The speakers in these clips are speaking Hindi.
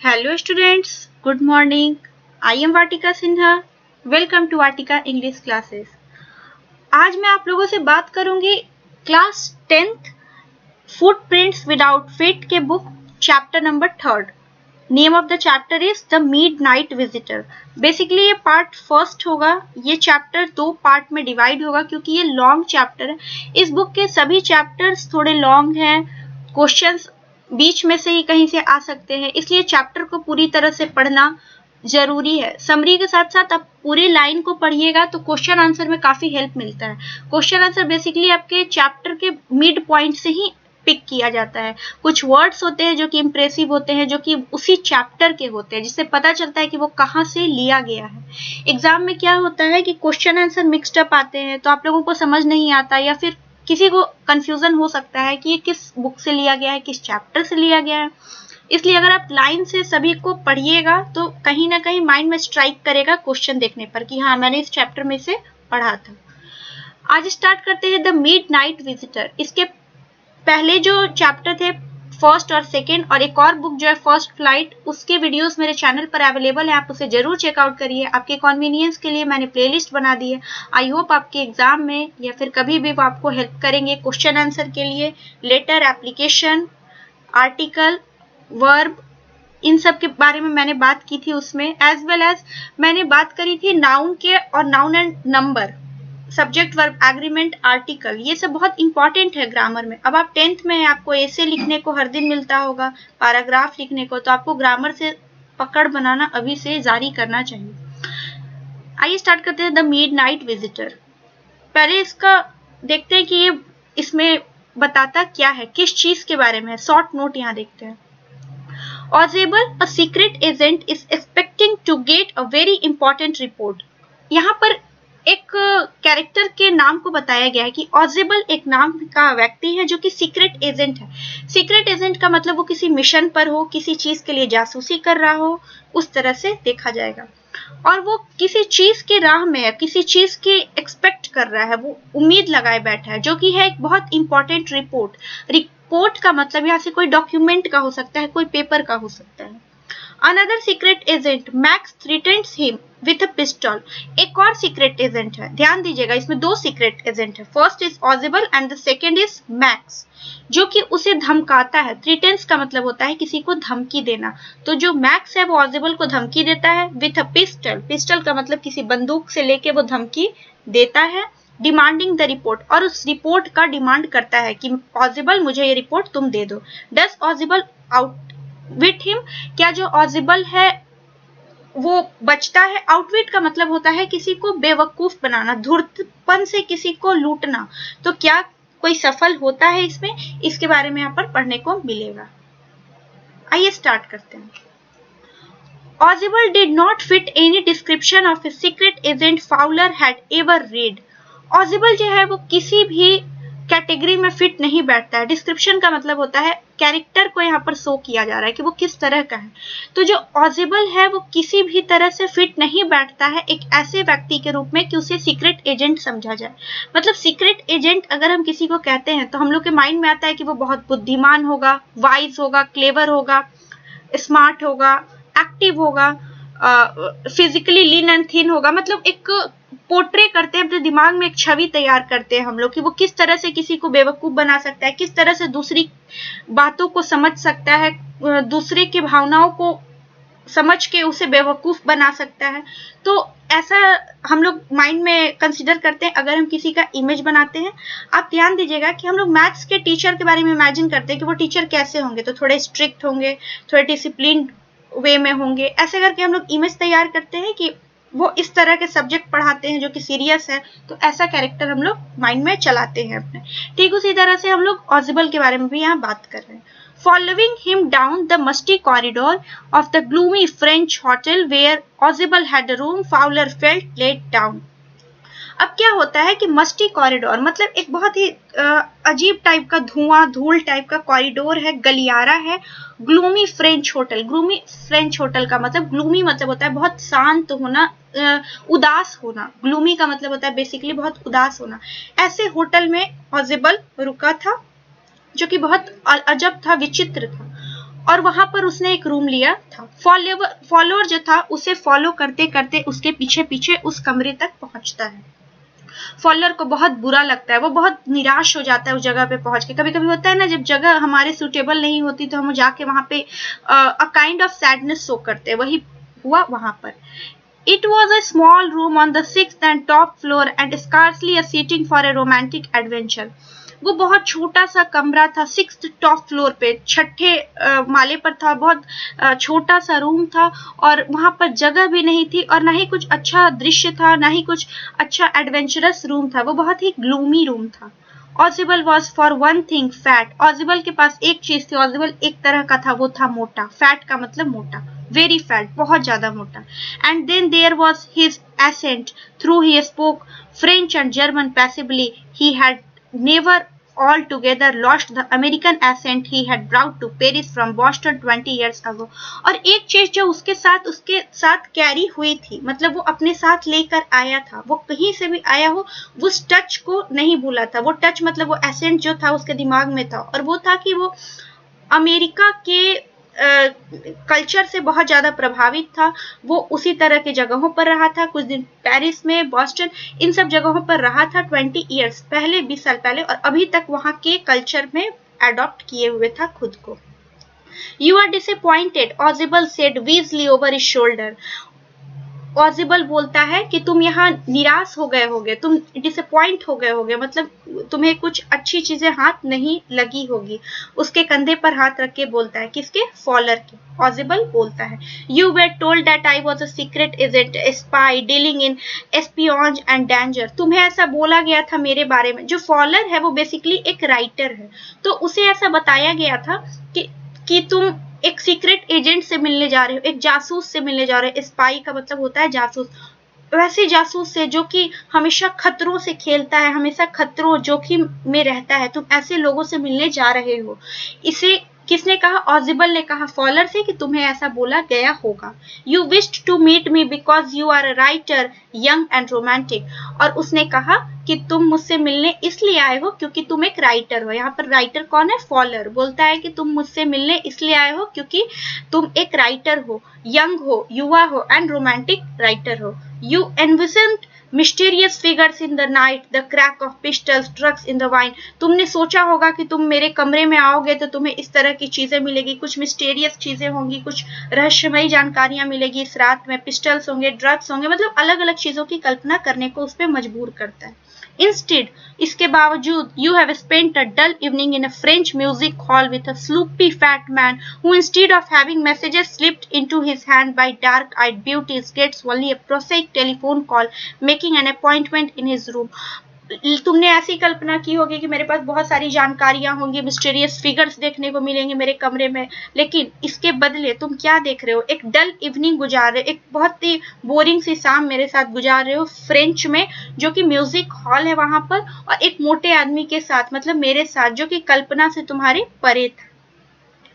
Hello students, good morning. I am Vatika Sinha. Welcome to Vatika English classes. आज मैं आप लोगों से बात करूंगी class 10th footprints without feet के book chapter number 3rd. Name of the chapter is the midnight visitor. Basically ये पार्ट फर्स्ट होगा. ये चैप्टर 2 पार्ट में डिवाइड होगा क्योंकि ये लॉन्ग चैप्टर है. इस बुक के सभी चैप्टर्स थोड़े लॉन्ग हैं. क्वेश्चंस बीच में से ही कहीं से आ सकते हैं, इसलिए चैप्टर को पूरी तरह से पढ़ना जरूरी है. समरी के साथ साथ आप पूरी लाइन को पढ़िएगा तो क्वेश्चन आंसर में काफी हेल्प मिलता है. क्वेश्चन आंसर बेसिकली आपके चैप्टर के मिड पॉइंट से ही पिक किया जाता है. कुछ वर्ड्स होते हैं जो कि इंप्रेसिव होते हैं, जो कि उसी चैप्टर के होते हैं, जिससे पता चलता है कि वो कहाँ से लिया गया है. एग्जाम में क्या होता है कि क्वेश्चन आंसर मिक्सड अप आते हैं तो आप लोगों को समझ नहीं आता या फिर किसी को कंफ्यूजन हो सकता है कि ये किस बुक से लिया गया है, किस चैप्टर से लिया गया है. इसलिए अगर आप लाइन से सभी को पढ़िएगा तो कहीं ना कहीं माइंड में स्ट्राइक करेगा क्वेश्चन देखने पर कि हाँ मैंने इस चैप्टर में से पढ़ा था. आज स्टार्ट करते हैं द मिडनाइट विजिटर. इसके पहले जो चैप्टर थे फर्स्ट और सेकंड और एक और बुक जो है फर्स्ट फ्लाइट, उसके वीडियोस मेरे चैनल पर अवेलेबल है. आप उसे जरूर चेकआउट करिए. आपके कन्वीनियंस के लिए मैंने प्लेलिस्ट बना दी है. आई होप आपके एग्जाम में या फिर कभी भी वो आपको हेल्प करेंगे क्वेश्चन आंसर के लिए. लेटर, एप्लीकेशन, आर्टिकल, वर्ब, इन सब के बारे में मैंने बात की थी उसमें. एज वेल एज मैंने बात करी थी नाउन के और noun and number, subject, verb, agreement, article. ये सब बहुत इंपॉर्टेंट है ग्रामर में. अब आप 10th में आपको ऐसे लिखने को हर दिन मिलता होगा, पैराग्राफ लिखने को, तो आपको ग्रामर से पकड़ बनाना अभी से जारी करना चाहिए. आइए स्टार्ट करते हैं द मिडनाइट विजिटर. पहले इसका देखते हैं कि ये इसमें बताता क्या है, किस चीज के बारे में है. शॉर्ट नोट यहाँ देखते हैं. Ozible, a secret agent, is expecting to get a very important report. यहाँ पर एक कैरेक्टर के नाम को बताया गया है कि ऑजिबल एक नाम का व्यक्ति है जो कि सीक्रेट एजेंट है. सीक्रेट एजेंट का मतलब वो किसी मिशन पर हो, किसी चीज के लिए जासूसी कर रहा हो, उस तरह से देखा जाएगा. और वो किसी चीज के राह में है, किसी चीज की एक्सपेक्ट कर रहा है, वो उम्मीद लगाए बैठा है, जो कि है एक बहुत इंपॉर्टेंट रिपोर्ट. रिपोर्ट का मतलब यहाँ से कोई डॉक्यूमेंट का हो सकता है, कोई पेपर का हो सकता है. Another secret agent, Max threatens him with a pistol. एक और सीक्रेट एजेंट है. ध्यान दीजिएगा इसमें दो सीक्रेट एजेंट है. First is Ausable and the second is Max, जो कि उसे धमकाता है. थ्रीटेंस का मतलब होता है किसी को धमकी देना. तो जो मैक्स है वो ऑजिबल को धमकी देता है विथ अ पिस्टल. पिस्टल का मतलब किसी बंदूक से लेके वो धमकी देता है. डिमांडिंग द रिपोर्ट, और उस रिपोर्ट का डिमांड करता है कि ऑजिबल मुझे ये रिपोर्ट तुम दे दो. डस ऑजिबल आउट विथ हिम, क्या जो ऑजिबल है वो बचता है. आउटविट का मतलब होता है किसी को बेवकूफ बनाना, धूर्तपन से किसी को लूटना. तो क्या कोई सफल होता है इसमें, इसके बारे में यहाँ पर पढ़ने को मिलेगा. आइए स्टार्ट करते हैं. Ozible did not fit any description of a secret agent Fowler had ever read. Ozible जो है वो किसी भी कैटेगरी में फिट नहीं बैठता है. डिस्क्रिप्शन का मतलब होता है कैरेक्टर को यहाँ पर शो किया जा रहा है कि वो किस तरह का है. तो जो ऑजिबल है वो किसी भी तरह से फिट नहीं बैठता है एक ऐसे व्यक्ति के रूप में कि उसे सीक्रेट एजेंट समझा जाए. मतलब सीक्रेट एजेंट अगर हम किसी को कहते हैं तो हम लोग के माइंड में आता है कि वो बहुत बुद्धिमान होगा, वाइज होगा, क्लेवर होगा, स्मार्ट होगा, एक्टिव होगा, फिजिकली लीन एंड थिन होगा. मतलब एक पोर्ट्रे करते हैं अपने दिमाग में, एक छवि तैयार करते हैं हम लोग कि वो किस तरह से किसी को बेवकूफ बना सकता है, किस तरह से दूसरी बातों को समझ सकता है, दूसरे की भावनाओं को समझ के उसे बेवकूफ बना सकता है. तो ऐसा हम लोग माइंड में कंसीडर करते हैं अगर हम किसी का इमेज बनाते हैं. आप ध्यान दीजिएगा कि हम लोग मैथ्स के टीचर के बारे में इमेजिन करते हैं कि वो टीचर कैसे होंगे. तो थोड़े स्ट्रिक्ट होंगे, थोड़े डिसिप्लिन वे में होंगे. ऐसे करके हम लोग इमेज तैयार करते हैं कि वो इस तरह के सब्जेक्ट पढ़ाते हैं जो कि सीरियस है. तो ऐसा कैरेक्टर हम लोग माइंड में चलाते हैं अपने. ठीक उसी तरह से हम लोग ऑजिबल के बारे में भी यहाँ बात कर रहे हैं. Following him down the musty corridor of the gloomy French hotel where Ozible had a room, Fowler felt let down. अब क्या होता है कि मस्टी कॉरिडोर मतलब एक बहुत ही अजीब टाइप का धुआं धूल टाइप का कॉरिडोर है, गलियारा है. Gloomy French hotel, gloomy French hotel का मतलब, ग्लूमी मतलब होता है बहुत शांत होना, उदास होना. ग्लूमी का मतलब होता है बेसिकली बहुत उदास होना. ऐसे होटल में ऑजिबल रुका था जो कि बहुत अजब था, विचित्र था. और वहां पर उसने एक रूम लिया था। फॉलोअर जो था उसे फॉलो करते करते उसके पीछे पीछे उस कमरे तक पहुंचता है। फॉलोअर को बहुत बुरा लगता है, वो बहुत निराश हो जाता है उस जगह पे पहुंच के। कभी कभी होता है ना, जब जगह हमारे सुटेबल नहीं होती तो हम जाके वहां पे अ काइंड ऑफ सैडनेस शो करते हैं, वही हुआ वहां पर। It was a small room on the sixth and top floor and scarcely a seating for a romantic adventure. वो बहुत छोटा सा कमरा था, सिक्स्थ टॉप फ्लोर पे, छठे माले पर था, बहुत छोटा सा रूम था और वहां पर जगह भी नहीं थी और ना ही कुछ अच्छा दृश्य था, ना ही कुछ अच्छा एडवेंचरस रूम था। वो बहुत ही ग्लूमी रूम था। Ausable was for one thing fat. Ausable के पास एक चीज थी, ऑजिबल एक तरह का था, वो था मोटा। फैट का मतलब मोटा, वेरी फैट, बहुत ज्यादा मोटा। And then there was his accent, though he spoke French and German passably. He had never altogether lost the American accent he had brought to Paris from Boston 20 years ago. और एक चीज जो उसके साथ कैरी हुई थी, मतलब वो अपने साथ लेकर आया था, वो कहीं से भी आया हो, वो टच को नहीं भूला था। वो टच मतलब वो एसेंट जो था उसके दिमाग में था, और वो था कि वो अमेरिका के कल्चर से बहुत ज्यादा प्रभावित था। वो उसी तरह की जगहों पर रहा था, कुछ दिन पेरिस में, बॉस्टन, इन सब जगहों पर रहा था 20 ईयर्स पहले, 20 साल पहले, और अभी तक वहां के कल्चर में अडॉप्ट किए हुए था खुद को। You are disappointed, Ausable said wheezily over his shoulder. Ausable बोलता है कि तुम यहाँ निराश हो गए होगे, तुम डिसअपॉइंट हो गए होगे, मतलब तुम्हें कुछ अच्छी चीजें हाथ नहीं लगी होगी। उसके कंधे पर हाथ रख के बोलता है, किसके? फॉलर के। ऑजिबल बोलता है, you were told that I was a secret agent, spy dealing in espionage and danger. तुम्हें ऐसा बोला गया था मेरे बारे में। जो फॉलर है वो बेसिकली एक राइटर है, तो उसे ऐसा बताया गया था कि तुम एक सीक्रेट एजेंट से मिलने जा रहे हो, एक जासूस से मिलने जा रहे हो। स्पाई का मतलब होता है जासूस। वैसे जासूस से जो कि हमेशा खतरों से खेलता है, हमेशा खतरों जोखिम में रहता है, तुम ऐसे लोगों से मिलने जा रहे हो। इसे किसने कहा? ऑजिबल ने कहा फॉलर से कि तुम्हें ऐसा बोला गया होगा। You wished to meet me because you are a writer, young and romantic. और उसने कहा कि तुम मुझसे मिलने इसलिए आए हो क्योंकि तुम एक राइटर हो। यहाँ पर राइटर कौन है? फॉलर बोलता है कि तुम मुझसे मिलने इसलिए आए हो क्योंकि तुम एक राइटर हो, यंग हो, युवा हो एंड रोमांटिक राइटर हो। You envisioned mysterious figures in the night, the crack of pistols, drugs in the wine. तुमने सोचा होगा कि तुम मेरे कमरे में आओगे तो तुम्हें इस तरह की चीजें मिलेगी, कुछ मिस्टीरियस चीजें होंगी, कुछ रहस्यमयी जानकारियां मिलेगी इस रात में, पिस्टल्स होंगे, ड्रग्स होंगे, मतलब अलग अलग चीजों की कल्पना करने को उस पर मजबूर करता है। Instead, इसके बावजूद, you have spent a dull evening in a French music hall with a sloopy fat man who, instead of having messages slipped into his hand by dark-eyed beauties, gets only a prosaic telephone call, making an appointment in his room. तुमने ऐसी कल्पना की होगी कि मेरे पास बहुत सारी जानकारियां होंगी, मिस्टीरियस फिगर्स देखने को मिलेंगे मेरे कमरे में, लेकिन इसके बदले तुम क्या देख रहे हो? एक डल इवनिंग गुजार रहे हो, एक बहुत ही बोरिंग सी शाम मेरे साथ गुजार रहे हो फ्रेंच में, जो कि म्यूजिक हॉल है वहां पर, और एक मोटे आदमी के साथ, मतलब मेरे साथ, जो कि कल्पना से तुम्हारे परे था।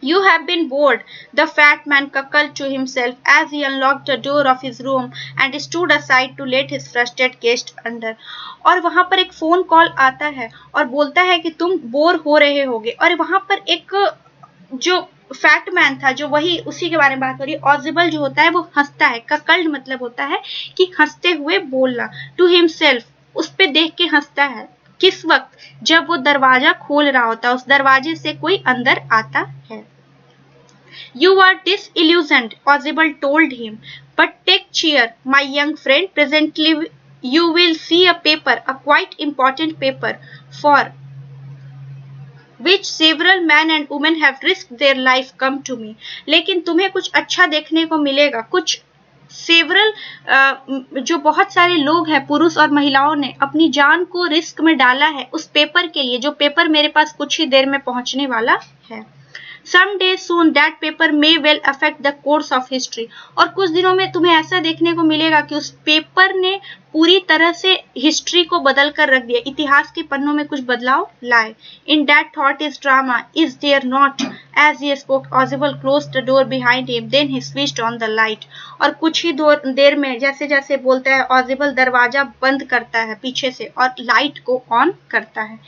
You have been bored, the fat man chuckled to himself as he unlocked the door of his room and stood aside to let his frustrated guest under. और वहां पर एक फोन कॉल आता है और बोलता है कि तुम बोर हो रहे होगे, और वहां पर एक जो फैट मैन था, जो वही उसी के बारे में बात हो रही है, ऑजिबल जो होता है वो हंसता है। ककल्ड मतलब होता है कि हंसते हुए बोलना, टू हिमसेल्फ, उस पे देख के हंसता है। किस वक्त? जब वो दरवाजा खोल रहा होता है, उस दरवाजे से कोई अंदर आता है। You are disillusioned, Ozible told him, but take cheer, my young friend. Presently you will see a paper, a quite important paper, for which several men and women have risked their life come to me. लेकिन तुम्हें कुछ अच्छा देखने को मिलेगा, कुछ सेवरल जो बहुत सारे लोग हैं, पुरुष और महिलाओं ने अपनी जान को रिस्क में डाला है उस पेपर के लिए, जो पेपर मेरे पास कुछ ही देर में पहुंचने वाला है। Some days soon that paper may well affect the course of history. और कुछ दिनों में तुम्हें ऐसा देखने को मिलेगा कि उस पेपर ने पूरी तरह से हिस्ट्री को बदल कर रख दिया, इतिहास के पन्नों में कुछ बदलाव लाए। In that thought is drama, is there not? As he spoke, Ozible closed the door behind him, then he switched on the light. और कुछ ही देर में, जैसे जैसे बोलता है, Ozible दरवाजा बंद करता है पीछे से और लाइट को ऑन करता है।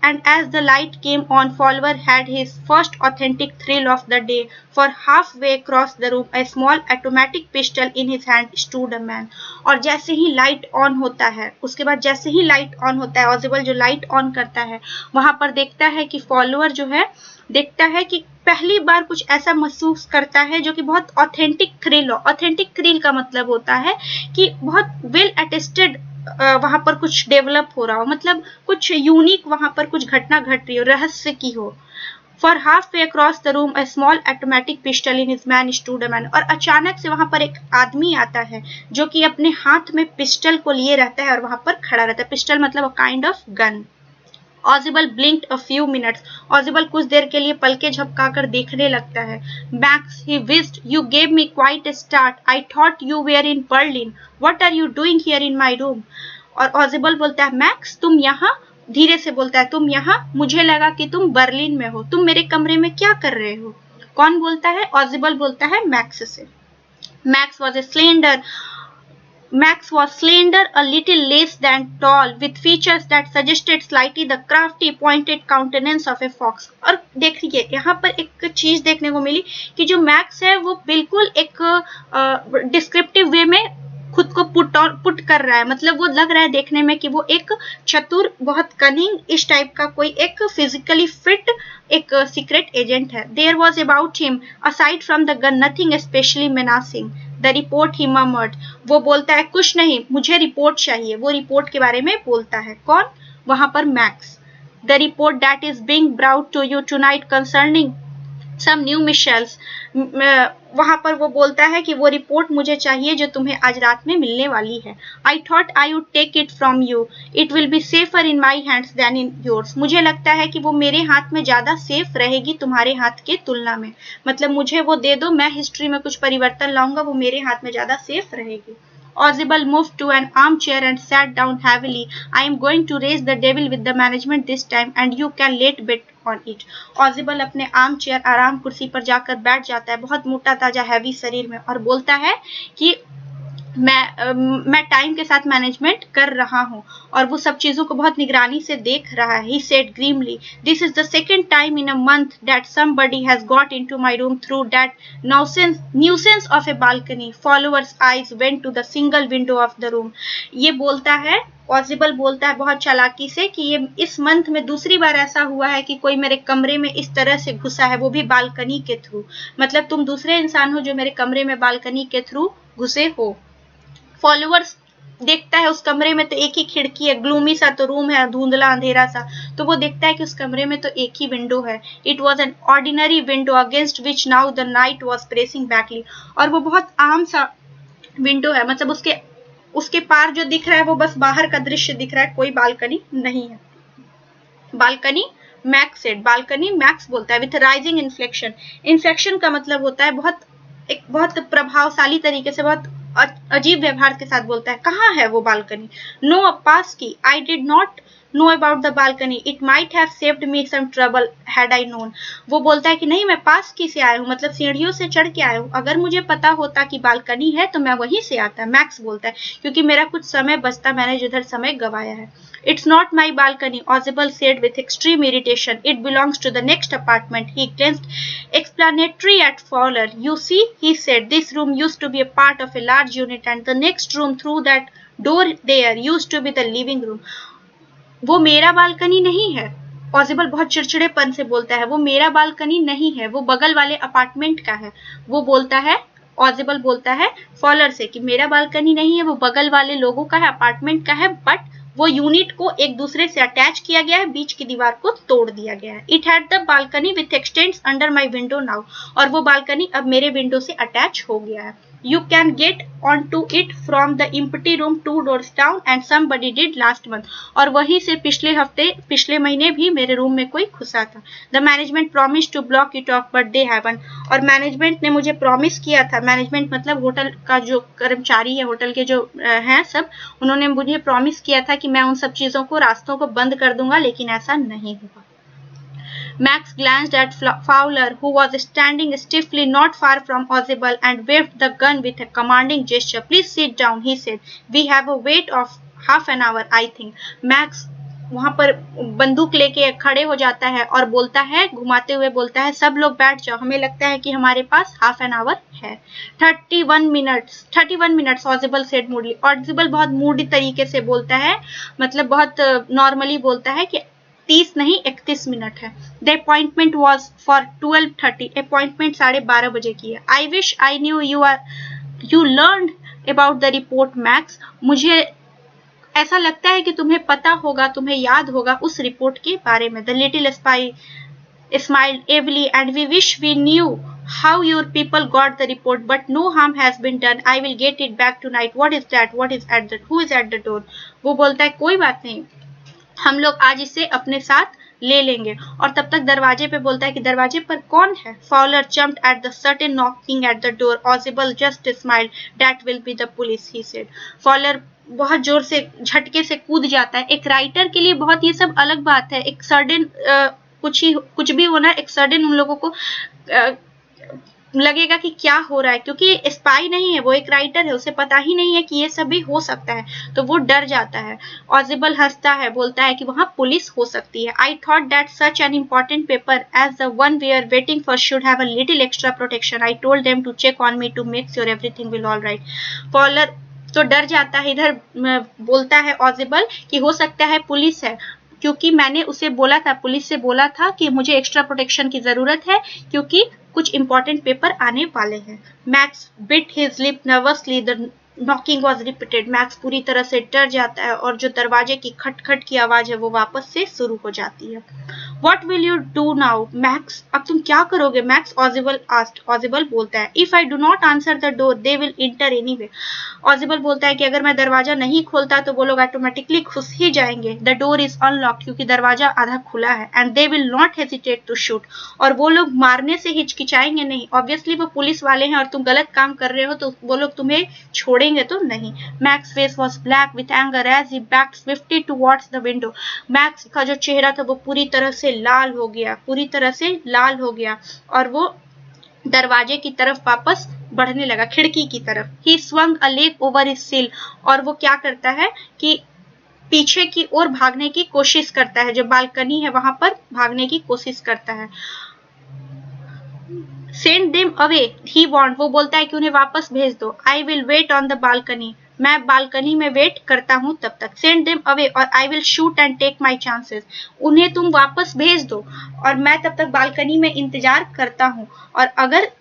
and as the light came on, Fowler had his first authentic thrill of the day. For halfway across the room, a small automatic pistol in his hand stood a man. और जैसे ही लाइट ऑन होता है, उसके बाद जैसे ही लाइट ऑन होता है, ऑजिबल जो लाइट ऑन करता है, वहां पर देखता है कि फॉलोअर जो है, देखता है कि पहली बार कुछ ऐसा महसूस करता है जो कि बहुत ऑथेंटिक थ्रिल हो। ऑथेंटिक थ्रिल का मतलब होता है कि बहुत वेल अटेस्टेड वहां पर कुछ डेवलप हो रहा हो, मतलब कुछ यूनिक वहां पर कुछ घटना घट रही हो, रहस्य की हो। For half way across the room a small automatic pistol in his man stood a man. और अचानक से वहां पर एक आदमी आता है जो कि अपने हाथ में पिस्टल को लिए रहता है और वहां पर खड़ा रहता है। पिस्टल मतलब a kind of gun. Audible blinked a few minutes. Audible कुछ देर के लिए पलके झपकाकर देखने लगता है। Max, he hissed, you gave me quite a start. I thought you were in Berlin. What are you doing here in my room? और ऑजिबल बोलता है, मैक्स तुम यहाँ, धीरे से बोलता है, तुम यहाँ, मुझे लगा कि तुम बर्लिन में हो, तुम मेरे कमरे में क्या कर रहे हो? कौन बोलता है? ऑजिबल बोलता है मैक्स से। Max was a slender Max was slender, a little less than tall, with features that suggested slightly the crafty, pointed countenance of a fox. और देखिए यहाँ पर एक चीज देखने को मिली कि जो मैक्स है वो बिल्कुल एक डिस्क्रिप्टिव वे में खुद को पुट कर रहा है, मतलब वो लग रहा है देखने में कि वो एक चतुर, बहुत कनिंग, इस टाइप का कोई एक फिजिकली फिट एक सीक्रेट एजेंट है। There was about him aside from the gun nothing specially menacing. The report he murmured. वो बोलता है, कुछ नहीं, मुझे रिपोर्ट चाहिए। वो रिपोर्ट के बारे में बोलता है। कौन? वहां पर Max. The report that is being brought to you tonight concerning some new missiles. वहां पर वो बोलता है कि वो रिपोर्ट मुझे चाहिए जो तुम्हें आज रात में मिलने वाली है। I thought I would take it from you, it will be safer in my hands than in yours. मुझे लगता है कि वो मेरे हाथ में ज्यादा सेफ रहेगी तुम्हारे हाथ के तुलना में। मतलब मुझे वो दे दो, मैं हिस्ट्री में कुछ परिवर्तन लाऊंगा, वो मेरे हाथ में ज्यादा सेफ रहेगी। Ozible moved to an armchair and sat down heavily. I am going to raise the devil with the management this time and you can late bet on it. Ozible अपने आर्म चेयर, आराम कुर्सी पर जाकर बैठ जाता है, बहुत मोटा ताजा हैवी शरीर में, और बोलता है कि मैं टाइम के साथ मैनेजमेंट कर रहा हूँ और वो सब चीजों को बहुत निगरानी से देख रहा है। He said grimly, "This is the second time in a month that somebody has got into my room through that nuisance of a balcony." Followers' eyes went to the single window of the room. ये बोलता है, पॉसिबल बोलता है बहुत चालाकी से कि ये इस मंथ में दूसरी बार ऐसा हुआ है कि कोई मेरे कमरे में इस तरह से घुसा है, वो भी बालकनी के थ्रू। मतलब तुम दूसरे इंसान हो जो मेरे कमरे में बालकनी के थ्रू घुसे हो। फॉलोअर्स देखता है उस कमरे में तो एक ही खिड़की है, ग्लूमी सा तो रूम है, धुंधला अंधेरा सा, तो वो देखता है कि उस कमरे में तो एक ही विंडो है। It was an ordinary window against which now the night was pressing Backley. और वो बहुत आम सा विंडो है, मतलब उसके पार जो दिख रहा है वो बस बाहर का दृश्य दिख रहा है, कोई बालकनी नहीं है। Balcony max said, balcony max बोलता है विथ राइजिंग इन्फ्लेक्शन। इन्फ्लेक्शन का मतलब होता है एक बहुत प्रभावशाली तरीके से, बहुत अजीब व्यवहार के साथ बोलता है। कहाँ है वो बालकनी? नो, पास की। I did not know about the balcony, it might have saved me some trouble had I known. वो बोलता है कि नहीं, मैं पास की से आया हूँ, मतलब सीढ़ियों से चढ़ के आया हूँ, अगर मुझे पता होता कि बालकनी है तो मैं वहीं से आता। मैक्स बोलता है, क्योंकि मेरा कुछ समय बचता, मैंने जिधर समय गवाया है। It's not my balcony, Ozible said with extreme irritation. It belongs to the next apartment. He glanced explanatory at Fowler. You see, he said, this room used to be a part of a large unit and the next room through that door there used to be the living room. वो मेरा बालकनी नहीं है। पॉसिबल बहुत चिड़चिड़ेपन से बोलता है, वो मेरा बालकनी नहीं है, वो बगल वाले अपार्टमेंट का है। वो बोलता है, ऑजिबल बोलता है फॉलर से कि मेरा बालकनी नहीं है, वो बगल वाले लोगों का है, अपार्टमेंट का है, बट वो यूनिट को एक दूसरे से अटैच किया गया है, बीच की दीवार को तोड़ दिया गया है। It had the balcony with x tends under my window now. और वो बालकनी अब मेरे विंडो से अटैच हो गया है। You can get onto it from the empty room 2 doors down and somebody did last month. और वहीं से पिछले महीने भी मेरे रूम में कोई घुसा था। The management promised to block it off but they haven't. और मैनेजमेंट ने मुझे प्रॉमिस किया था, मैनेजमेंट मतलब होटल का जो कर्मचारी है, होटल के जो हैं सब, उन्होंने मुझे प्रॉमिस किया था कि मैं उन सब चीजों को, रास्तों को बंद कर दूंगा, लेकिन ऐसा नहीं हुआ। Max glanced at Fowler, who was standing stiffly not far from Ozible, and waved the gun with a commanding gesture. Please sit down, he said. We have a wait of half an hour, I think. Max वहां पर बंदूक लेके खड़े हो जाता है और बोलता है, घुमाते हुए बोलता है, सब लोग बैठ जाओ, हमें लगता है कि हमारे पास हाफ एन आवर है। 31 मिनट्स ऑजिबल सेड मूडली। ऑजिबल बहुत मूडी तरीके से बोलता है, मतलब बहुत नॉर्मली बोलता है कि 30 नहीं 31 मिनट है। The appointment was for 12:30। Appointment 12:30 बजे की है। I wish I knew you learn about the report max. मुझे ऐसा लगता है कि तुम्हें पता होगा, तुम्हें याद होगा उस रिपोर्ट के बारे में। The little spy smiled heavily, and we wish we knew how your people got the report, but no harm has been done. I will get it back tonight. What is that? Who is at the door? वो बोलता है कोई बात नहीं, हम लोग आज इसे अपने साथ ले लेंगे। और तब तक दरवाजे पे बोलता है कि दरवाजे पर कौन है? Fowler jumped at the sudden knocking at the door. Ozible just smiled. That will be the police, he said. Fowler बहुत जोर से झटके से कूद जाता है। एक राइटर के लिए बहुत ये सब अलग बात है। एक सडन कुछ भी होना, एक सडन उन लोगों को लगेगा कि क्या हो रहा है, क्योंकि स्पाई नहीं है, वो एक राइटर है, उसे पता ही नहीं है कि ये सब भी हो सकता है, तो वो डर जाता है। ऑजिबल हंसता है, बोलता है कि वहां पुलिस हो सकती है। I thought that such an important paper as the one we are waiting for should have a little extra protection. I told them to check on me to make sure everything will all right. Fowler तो डर जाता है, इधर बोलता है ऑजिबल कि हो सकता है पुलिस है, क्योंकि मैंने उसे बोला था, पुलिस से बोला था कि मुझे एक्स्ट्रा प्रोटेक्शन की जरूरत है क्योंकि कुछ इंपॉर्टेंट पेपर आने वाले हैं। Max bit his lip nervously. The knocking was repeated. Max पूरी तरह से डर जाता है और जो दरवाजे की खटखट की आवाज है वो वापस से शुरू हो जाती है। What will you do now, Max? अब तुम क्या करोगे, मैक्स? ऑजिबल asked. ऑजिबल बोलता है, If I do not answer the door, they will enter anyway. ऑजिबल बोलता है कि अगर मैं दरवाजा नहीं खोलता तो वो लोग ऑटोमेटिकली घुस ही जाएंगे। द डोर इज अनलॉक्ड, क्योंकि दरवाजा आधा खुला है। And they will not hesitate to shoot, और वो लोग मारने से हिचकिचाएंगे नहीं। ऑब्वियसली वो पुलिस वाले हैं और तुम गलत काम कर रहे हो तो वो लोग तुम्हें छोड़ेंगे तो नहीं। Max face was black with anger as he backed swiftly towards the window. Max का जो चेहरा था वो पूरी तरह से लाल हो गया और वो दरवाजे की तरफ वापस बढ़ने लगा, खिड़की की तरफ। ही swung a leg over his सिल, और वो क्या करता है कि पीछे की ओर भागने की कोशिश करता है, जो बालकनी है वहां पर भागने की कोशिश करता है। Send them away, he want, वो बोलता है कि उन्हें वापस भेज दो। I will wait on the balcony, मैं बालकनी में वेट करता हूं तब तक। सेंड देम अवे और I will shoot and take my chances, उन्हें तुम वापस भेज दो और मैं तब तक बालकनी में इंतजार करता हूं, और अगर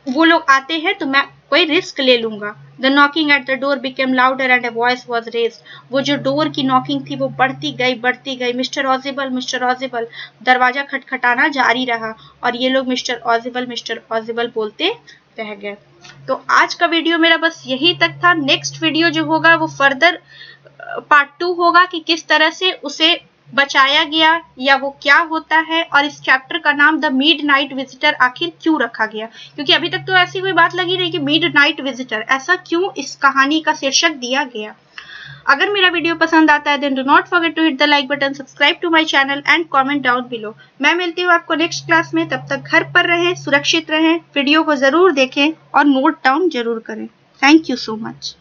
वो लोग आते हैं तो मैं कोई रिस्क ले लूंगा। The knocking at the door became louder and a voice was raised, वो जो डोर की नॉकिंग थी वो बढ़ती गई। मिस्टर ऑजिबल, दरवाजा खटखटाना जारी रहा और ये लोग मिस्टर ऑजिबल बोलते रह गए। तो आज का वीडियो मेरा बस यही तक था। नेक्स्ट वीडियो जो होगा वो फर्दर पार्ट 2 होगा कि किस तरह से उसे बचाया गया या वो क्या होता है, और इस चैप्टर का नाम द मिडनाइट विजिटर आखिर क्यों रखा गया, क्योंकि अभी तक तो ऐसी कोई बात लगी नहीं कि मिडनाइट विजिटर, ऐसा क्यों इस कहानी का शीर्षक दिया गया। अगर मेरा वीडियो पसंद आता है then do not forget to hit the like button, subscribe to my channel and comment down below. मैं मिलती हूँ आपको नेक्स्ट क्लास में, तब तक घर पर रहें, सुरक्षित रहें, वीडियो को जरूर देखें और नोट डाउन जरूर करें। Thank you so much.